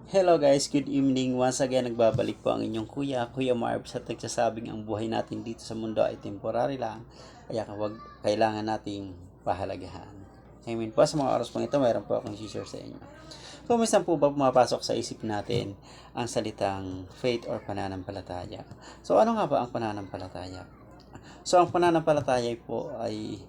Hello guys, good evening. Once again, nagbabalik po ang inyong Kuya Marbs at nagsasabing ang buhay natin dito sa mundo ay temporary lang. Kaya kailangan nating pahalagahan. Amen po. Sa mga oras pong ito, mayroon po akong share sa inyo. So, minsan po ba pumapasok sa isip natin ang salitang faith or pananampalataya? So, ano nga ba ang pananampalataya? So, ang pananampalataya po ay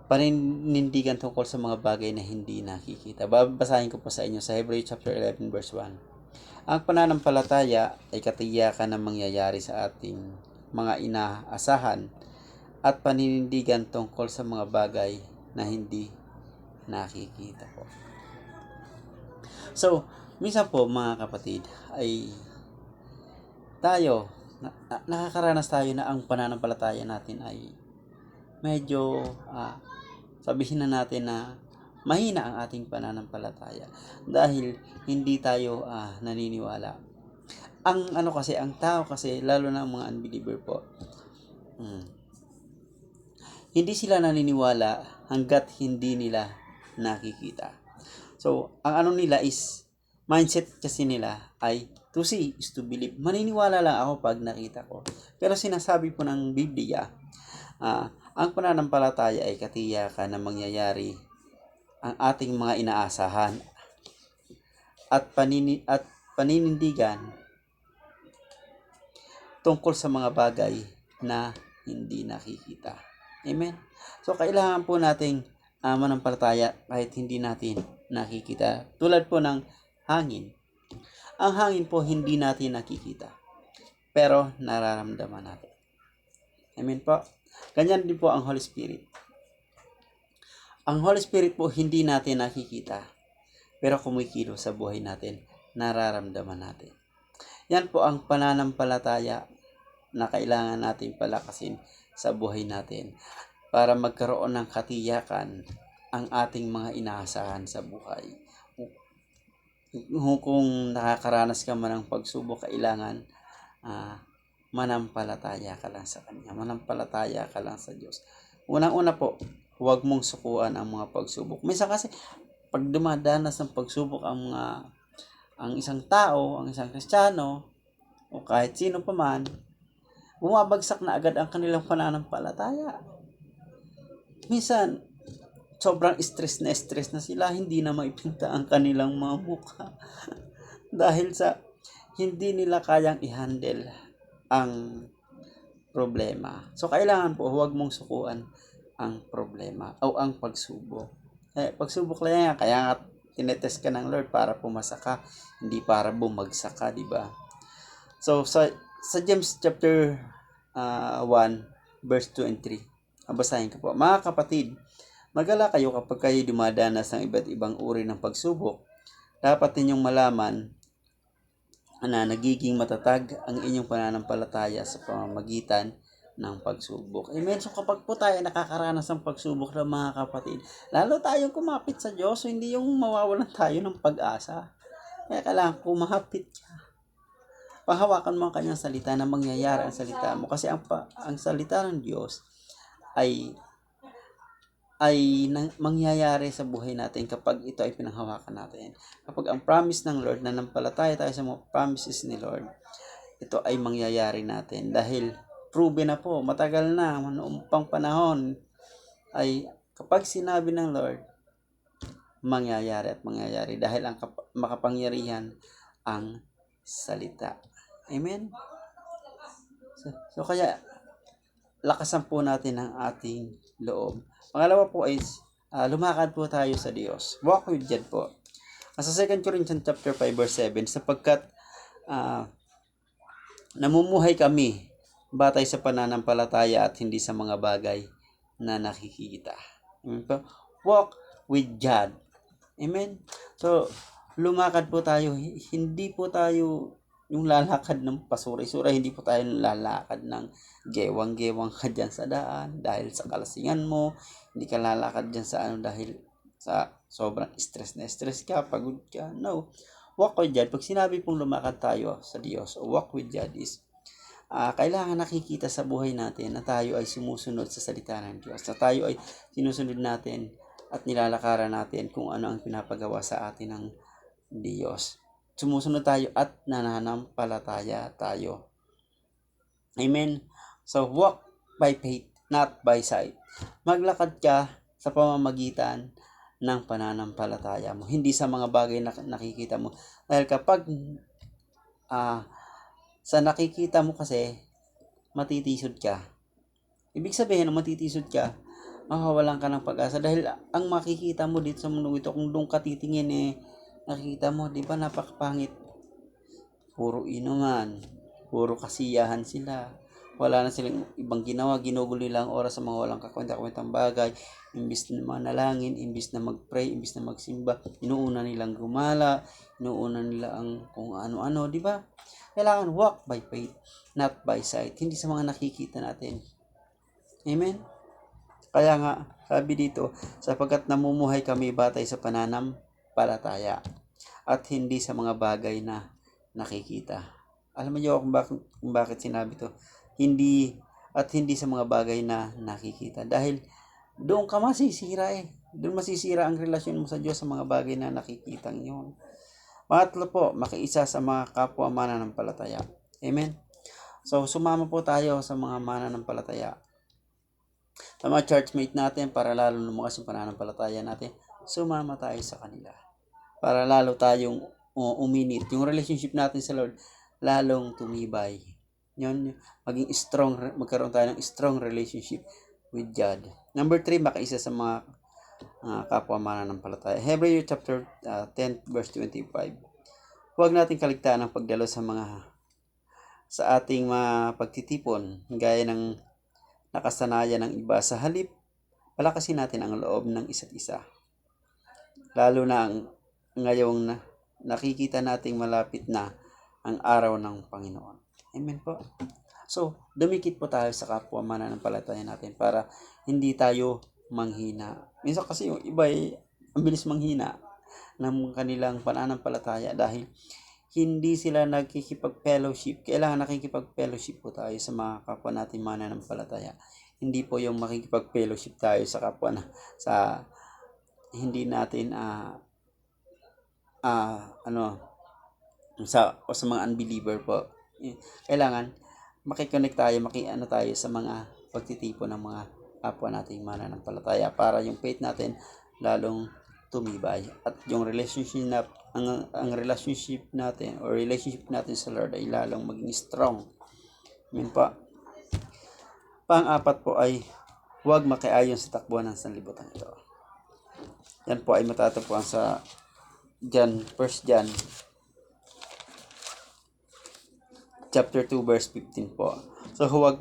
paninindigan tungkol sa mga bagay na hindi nakikita. Babasahin ko po sa inyo sa Hebrews chapter 11 verse 1. Ang pananampalataya ay katiyakan na mangyayari sa ating mga inaasahan at paninindigan tungkol sa mga bagay na hindi nakikita po. So, minsan po mga kapatid ay nakakaranas tayo na ang pananampalataya natin ay medyo sabihin na natin na mahina ang ating pananampalataya dahil hindi tayo naniniwala. Ang tao kasi, lalo na ang mga unbeliever po, hindi sila naniniwala hanggat hindi nila nakikita. So, ang nila is, mindset kasi nila ay to see is to believe. Maniniwala lang ako pag nakita ko. Pero sinasabi po ng Biblia, ang pananampalataya ay katiyakan na mangyayari ang ating mga inaasahan at paninindigan tungkol sa mga bagay na hindi nakikita. Amen? So, kailangan po nating manampalataya kahit hindi natin nakikita. Tulad po ng hangin. Ang hangin po hindi natin nakikita, pero nararamdaman natin. Amen po? Ganyan din po ang Holy Spirit. Ang Holy Spirit po hindi natin nakikita, pero kumikilos sa buhay natin, nararamdaman natin. Yan po ang pananampalataya na kailangan natin palakasin sa buhay natin para magkaroon ng katiyakan ang ating mga inaasahan sa buhay. Kung nakakaranas ka man ng pagsubok, kailangan manampalataya ka lang sa Kanya. Manampalataya ka lang sa Diyos. Unang-una po, huwag mong sukuan ang mga pagsubok. Minsan kasi, pag dumadanas ng pagsubok ang isang tao, ang isang Kristiyano, o kahit sino pa man, bumabagsak na agad ang kanilang pananampalataya. Minsan, sobrang stress na sila, hindi na maipinta ang kanilang mga mukha. Dahil sa hindi nila kayang i-handle ang problema. So, kailangan po huwag mong sukuan ang problema o ang pagsubok. Pagsubok lang yan, kaya nga tinetest ka ng Lord para pumasa ka, hindi para bumagsak ka, di ba? So, sa James chapter 1, verse 2 and 3, basahin ko po. Mga kapatid, magala kayo kapag kayo dumadanas ng iba't ibang uri ng pagsubok. Dapat ninyong malaman na nagiging matatag ang inyong pananampalataya sa pamamagitan ng pagsubok. Amen. So kapag po tayo nakakaranas ng pagsubok ng mga kapatid, lalo tayong kumapit sa Diyos, so hindi yung mawawalan tayo ng pag-asa. Kaya kailangan kumapit ka. Panghawakan mo ang kanyang salita na mangyayari ang salita mo. Kasi ang salita ng Diyos ay mangyayari sa buhay natin kapag ito ay pinanghawakan natin. Kapag ang promise ng Lord, nanampalataya tayo sa mga promises ni Lord, ito ay mangyayari natin. Dahil proven na po, matagal na, noong pang panahon, ay kapag sinabi ng Lord, mangyayari at mangyayari. Dahil ang makapangyarihan ang salita. Amen? So kaya, lakasan po natin ang ating loob. Pangalawa po ay lumakad po tayo sa Diyos. Walk with God po. Sa 2 Corinthians chapter 5 verse 7, sapagkat namumuhay kami batay sa pananampalataya at hindi sa mga bagay na nakikita. Amen po? Walk with God. Amen? So, lumakad po tayo. Hindi po tayo yung lalakad ng pasuray-suray, hindi po tayo lalakad ng gewang-gewang ka dyan sa daan dahil sa kalasingan mo, hindi ka lalakad dyan sa dahil sa sobrang stress ka, pagod ka. No. Walk with God. Pag sinabi pong lumakad tayo sa Diyos o walk with God is kailangan nakikita sa buhay natin na tayo ay sumusunod sa salita ng Diyos, na tayo ay sinusunod natin at nilalakaran natin kung ano ang pinapagawa sa atin ng Diyos. Sumusunod tayo at nananampalataya tayo. Amen. So, walk by faith, not by sight. Maglakad ka sa pamamagitan ng pananampalataya mo, hindi sa mga bagay na nakikita mo. Dahil kapag sa nakikita mo kasi, matitisod ka. Ibig sabihin na matitisod ka, makawalan ka ng pag-asa. Dahil ang makikita mo dito sa mundo ito, kung doon ka titingin nakikita mo, di ba napakapangit? Puro inuman, puro kasiyahan sila. Wala na silang ibang ginawa, ginugulo nila ang oras sa mga walang kakwenta-kwentang bagay. Imbis na manalangin, imbis na mag-pray, imbis na magsimba, inuuna nilang gumala, inuuna nila ang kung ano-ano, di ba? Kailangan walk by faith, not by sight. Hindi sa mga nakikita natin. Amen? Kaya nga, sabi dito, sapagkat namumuhay kami batay sa pananampalataya at hindi sa mga bagay na nakikita. Alam niyo kung bakit sinabi to? Hindi sa mga bagay na nakikita. Dahil doon ka masisira Doon masisira ang relasyon mo sa Diyos sa mga bagay na nakikita niyo. Pangatlo po, makiisa sa mga kapwa mananampalataya. Amen? So, sumama po tayo sa mga mananampalataya. Sa mga churchmate natin para lalo lumakas yung pananampalataya natin, sumama tayo sa kanila. Para lalo tayong uminit. Yung relationship natin sa Lord, lalong tumibay. Yun, magkaroon tayo ng strong relationship with God. Number 3, makaisa sa mga kapwa mananampalataya. Hebrews chapter 10 verse 25. Huwag natin kaligtaan ang pagdalo sa ating mga pagtitipon, gaya ng nakasanayan ng iba. Sa halip, palakasin natin ang loob ng isa't isa. Lalo na ngayong nakikita nating malapit na ang araw ng Panginoon. Amen po. So, dumikit po tayo sa kapwa mananampalataya natin para hindi tayo manghina. Minsan kasi yung iba ang bilis manghina ng kanilang pananampalataya dahil hindi sila nakikipag-fellowship. Kailangan nakikipag-fellowship po tayo sa mga kapwa natin mananampalataya. Hindi po yung makikipag-fellowship tayo sa kapwa sa hindi natin sa mga unbeliever po. Kailangan makikonnect tayo, tayo sa mga pagtitipon ng mga kapwa nating mananampalataya para yung faith natin lalong tumibay at yung relationship natin sa Lord ay lalong maging strong. Amen po. Pang-apat po ay huwag makiayon sa takbuhan ng sanlibutan ito. Yan po ay matatagpuan sa 1 John chapter 2 verse 15 po. So huwag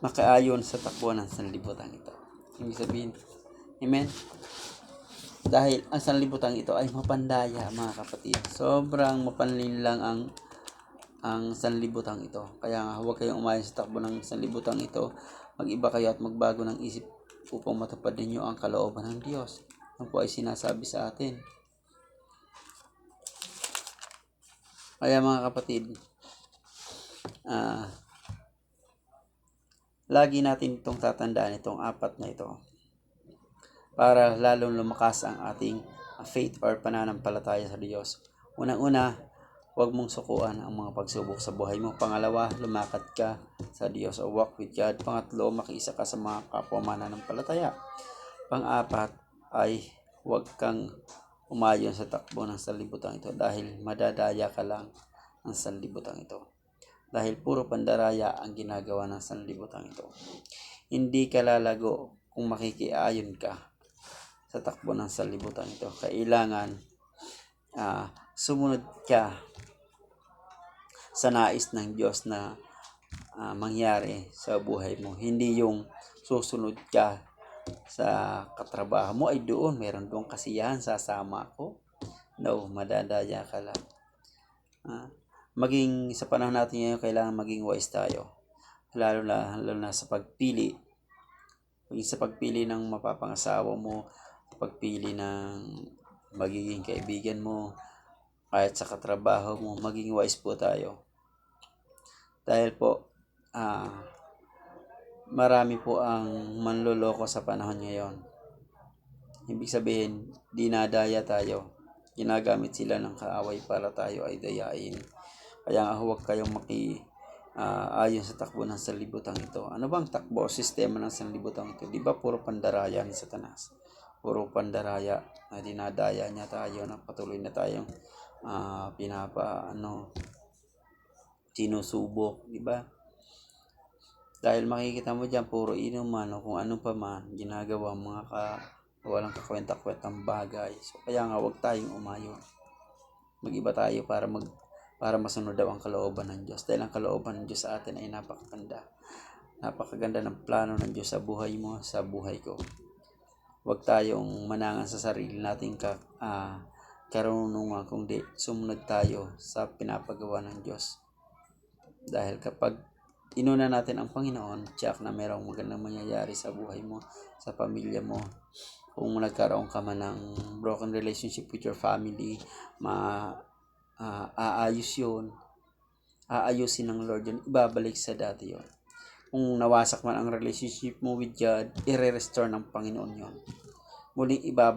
makaayon sa takbo ng sanlibutan ito. Ibig sabihin, amen? Dahil ang sanlibutan ito ay mapandaya, mga kapatid. Sobrang mapanlin lang ang sanlibutan ito. Kaya nga huwag kayong umayon sa takbo ng sanlibutan ito. Mag-iba kayo at magbago ng isip upang matupad ninyo ang kalooban ng Diyos. Yan po ay sinasabi sa atin. Kaya mga kapatid, lagi natin itong tatandaan, itong apat na ito para lalong lumakas ang ating faith or pananampalataya sa Diyos. Unang-una, huwag mong sukuan ang mga pagsubok sa buhay mo. Pangalawa, lumakad ka sa Diyos o walk with God. Pangatlo, makiisa ka sa mga kapwa mananampalataya. Pang-apat ay huwag kang umayon sa takbo ng sanlibutan ito dahil madadaya ka lang ng sanlibutan ito. Dahil puro pandaraya ang ginagawa ng sanlibutan ito. Hindi ka lalago kung makikiayon ka sa takbo ng sanlibutan ito. Kailangan sumunod ka sa nais ng Diyos na mangyari sa buhay mo. Hindi yung susunod ka sa katrabaho mo ay doon, meron doon kasiyahan, sasama ako. No, madadaya ka lang. Maging sa panahon natin ngayon, kailangan maging wise tayo. Lalo na sa pagpili. Maging sa pagpili ng mapapangasawa mo, pagpili ng magiging kaibigan mo, kahit sa katrabaho mo, maging wise po tayo. Dahil po, marami po ang manloloko sa panahon ngayon. Ibig sabihin, dinadaya tayo. Ginagamit sila ng kaaway para tayo ay dayain. Kaya nga huwag kayong ayon sa takbo ng sanlibutan ito. Ano bang takbo o sistema ng sanlibutan ito? Di ba puro pandaraya ni Satanas? Puro pandaraya na dinadaya niya tayo na patuloy na tayong sinusubok, di ba? Dahil makikita mo diyan puro inuman o kung ano pa man ginagawa mga walang kakwenta-kwentang bagay. So kaya nga huwag tayong umayon. Mag-iba tayo para masunod daw ang kalooban ng Diyos. Dahil ang kalooban ng Diyos sa atin ay napakaganda. Napakaganda ng plano ng Diyos sa buhay mo, sa buhay ko. Huwag tayong manangan sa sarili nating karunungan, kundi sumunod tayo sa pinapagawa ng Diyos. Dahil kapag inuna natin ang Panginoon, tiyak na merong magandang mangyayari sa buhay mo, sa pamilya mo. Kung nagkaroon ka man ng broken relationship with your family, aayusin ng Lord yun, ibabalik sa dati yun. Kung nawasak man ang relationship mo with God, i-restore ng Panginoon yun. Muling ibabalik